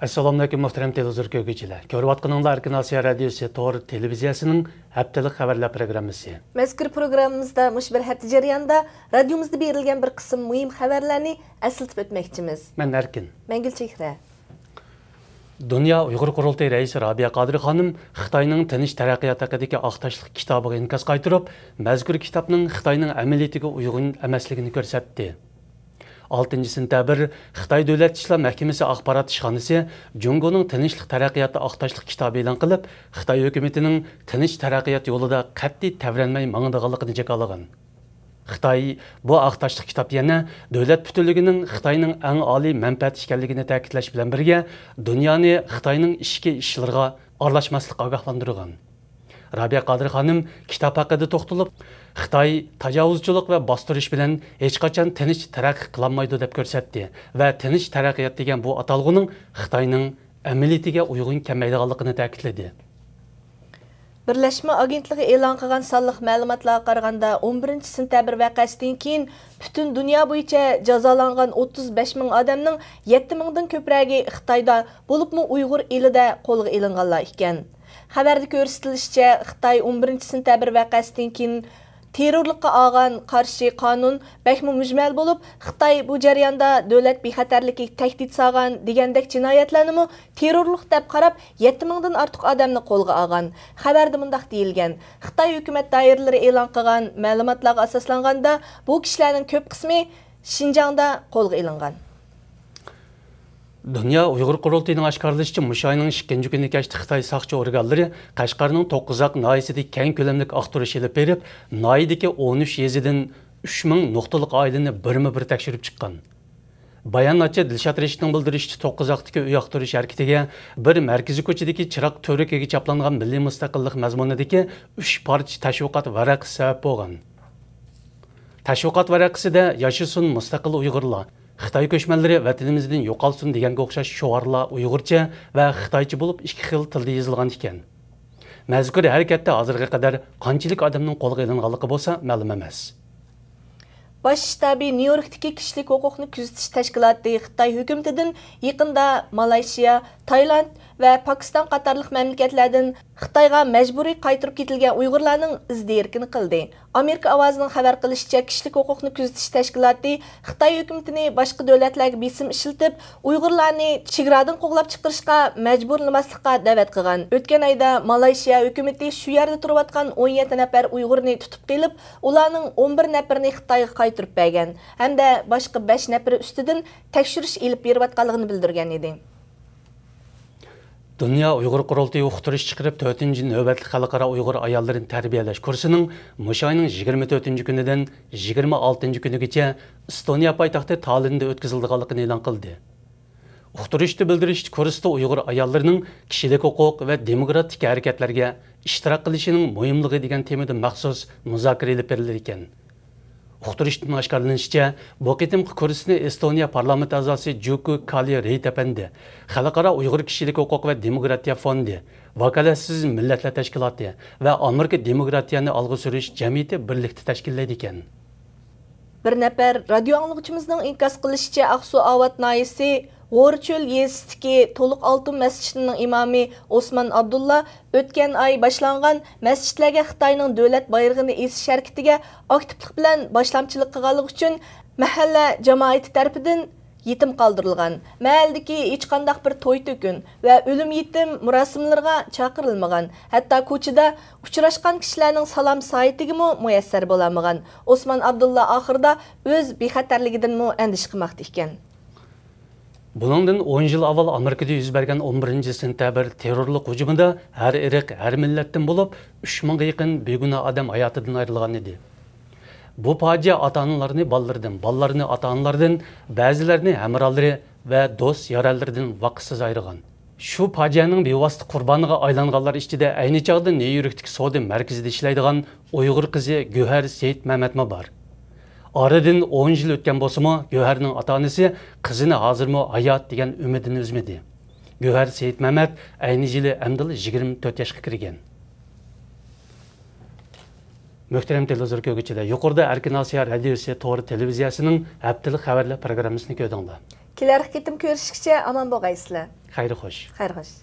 Assalamu alaikum muhtaram televizor ko'rguvchilar. Ko'rib atqaninglar Erkin Osiyo radiosi To'r televiziyasining haftalik xabarlar programmasi. Mazkur programmamizda mush bir hafta jarayonida radiomizda berilgan bir qism muhim xabarlarni eslatib o'tmoqchimiz. Men Erkin. Men Gulchehra. Dünya Uyg'ur qurultayi raisi Rabia Qadiri xonim Xitoyning tinch taraqqiyot haqidagi aqtashlik kitobiga inkos qaytirib, mazkur kitobning Xitoyning amaliyatiga uyg'un emasligini ko'rsatdi. 6 sentabr Xitoy Davlat ishlar mahkamasi axborot ishxonasi Jungoning tinchlik taraqqiyoti aqtashlik kitobi e'lon qilib, Xitoy hukumatining tinch taraqqiyot yo'lida qat'iy tavranmay mangdiganligini jakalagan. Xitoy bu aqtashlik kitob yana davlat butunligining Xitoyning eng oliy manfaat ekanligini ta'kidlash bilan birga, dunyoni Xitoyning ichki ishlariga aralashmaslikka ogohlantirgan. Rabia Qadiri xonim kitob haqida to'xtalib, Xitoy tajovuzchilik va bostirish bilan hech qachon tinch taraqqiy qilolmaydi deb ko'rsatdi va tinch taraqqiyot degan bu atalg'uning Xitoyning amaliyatiga uyg'un kelmaydiganligini ta'kidladi. Birlashma agentligi e'lon qilgan sonliq ma'lumotlarga qaraganda 11 sentabr vaqasidan keyin butun dunyo bo'yicha jazolangan 35 ming odamning 7 mingdan ko'pragi Xitoyda bo'libmi Uyg'ur elida qo'lga ilinganlar ekan. Xabarda ko'rsatilishicha, Xitoy 11 sentabr vaqasidan keyin terrorlikqa olgan qarshi qonun bakmi mujmal bo'lib, Xitoy bu jarayonda davlat bexatarligi tahdid solgan degandek jinoyatlarni terrorlik deb qarab 7 mingdan ortiq odamni qo'lga olgan. Xabarda mundaq deyilgan: Xitoy hukumat doiralari e'lon qilgan ma'lumotlarga asoslanganda, bu kishilarning ko'p qismi Xinjiangda qo'lga ilingan. Dünya Uyghur qurultayining oshkorlashicha, mush oyning 2-chi kuni kechda Xitoy soqchi organlari Qashqarning 9 noyasida keng ko'lamli aqtirish olib berib, noyadagi 13 yezidan 3000 nuqtalik oilani birma-bir tekshirib chiqqan. Bayonotchi Dilshod Reshidning bildirishicha, 9 uy aqtirish harakatiga bir markaziy ko'chadagi chiroq to'rikiga chaplangan milliy mustaqillik mazmunidagi 3 parcha tashviqot varaqasi sabab bo'lgan. Tashviqot varaqasida yashasin mustaqil Uyg'urlar, Xitoy ko'chmanlari vatanimizdan yo'qolsin deganga o'xshash sho'rlar Uyg'urcha va Xitoycha bo'lib ikki xil tilda yozilgan ekan. Mazkur harakatda hozirga qadar qanchalik odamning qo'lga ilinganligi bo'lsa ma'lum emas. Bosh shtabi Nyu-Yorkdagi kishilik huquqni kuzatish tashkiloti Xitoy hukumatidan yaqinda Malayziya, Tailand va Pokiston qatorliq mamlakatlardan Xitoyga majburiy qaytirib ketilgan Uyg'urlarning izdirakini qildi. Amerika ovozining xabar qilishicha, kishilik huquqni kuzatish tashkiloti Xitoy hukumatini boshqa davlatlarga besim ishlatib, Uyg'urlarni chegaradan qo'g'lab chiqarishga majburlamaslikka da'vat qilgan. O'tgan oyda Malayziya hukumati shu yerda turayotgan 17 nafar Uyg'urni tutib kelib, ularning 11 nafarini Xitoyga qaytirib bergan hamda boshqa 5 nafari ustidan tekshirish elib berayotganligini bildirgan edi. Dünya Uyg'ur qurultayi uqtirish chiqarib 4-chi navbatli xalqaro Uyg'ur ayollarini tarbiyalash kursining mush oyning 24-chi kunidan 26-chi kunigacha Estoniya poytaxti Tallinnda o'tkazilganligini e'lon qildi. Uqtirishda bildirishdi, kursda Uyg'ur ayollarining kishilik huquq va demokratik harakatlarga ishtirok qilishining muhimligi degan temada maxsus muzokara olib berilar ekan. Uqtirishdan oshkorlanishicha, bu qitimqi kursni Estoniya parlament a'zosi Juku Kali Reytapandi, Xalqaro Uyg'ur kishilik huquq va demokratiya fondi, Vakolatsiz millatlar tashkiloti va Amerika demokratiyani olg'a surish jamiyati birlikda tashkillaydi ekan. Bir nafar radio anglag'uchimizning inkos qilishicha, Aqsu Avat noyisi G'o'rcho'l yezisidagi To'liq Oltin masjidining imomi Osman Abdulla o'tgan oy boshlangan masjidlarga Xitoyning davlat bayrog'ini esish harakatiga aktivlik bilan boshlamchilik qilganligi uchun mahalla jamoati tarafidan yetim qoldirilgan. Mahalladagi hech qanday bir to'y-to'kin va o'lim yetim murosimlarga chaqirilmagan. Hatto ko'chada uchrashgan kishilarning salom saytiga muyassar bo'lmagan. Osman Abdulla oxirida o'z bexatarligidan andish qilmoqda ekan. Buningdan 10 yil avval Amerikada yuz bergan 11 sentabr terrorlik hujumida har irq, har millatdan bo'lib 3000 ga yaqin begunoh odam hayotidan ayrilgan edi. Bu fojia ota-onalarni ballardan, ballarni ota-onalardan, ba'zilarini hamrohlari va do'st yoralaridan vaqtsiz ayirgan. Shu fojianing bevosita qurboniga aylanganlar ichida ayni chog'da Nyu-Yorkdagi savdo markazida ishlaydigan Uyg'ur qizi Go'har Seyit Mamatma bor. Aradan 10 yil o'tgan bo'lsa-mu, Go'harning ota-onasi qizini hozirmi hayot degan umidini uzmadi. Go'har Seyit Mamat ayni yili amdil 24 yoshga kirgan. Muhtaram televizor ko'rguvchilar, yuqorida Erkin Osiyo radiosi To'r televiziyasining haftalik xabarlar programmasini ko'rdinglar. Kelar qitim ko'rishguncha omon bo'lgaysizlar. Xayri xo'sh. Xayr xo'sh.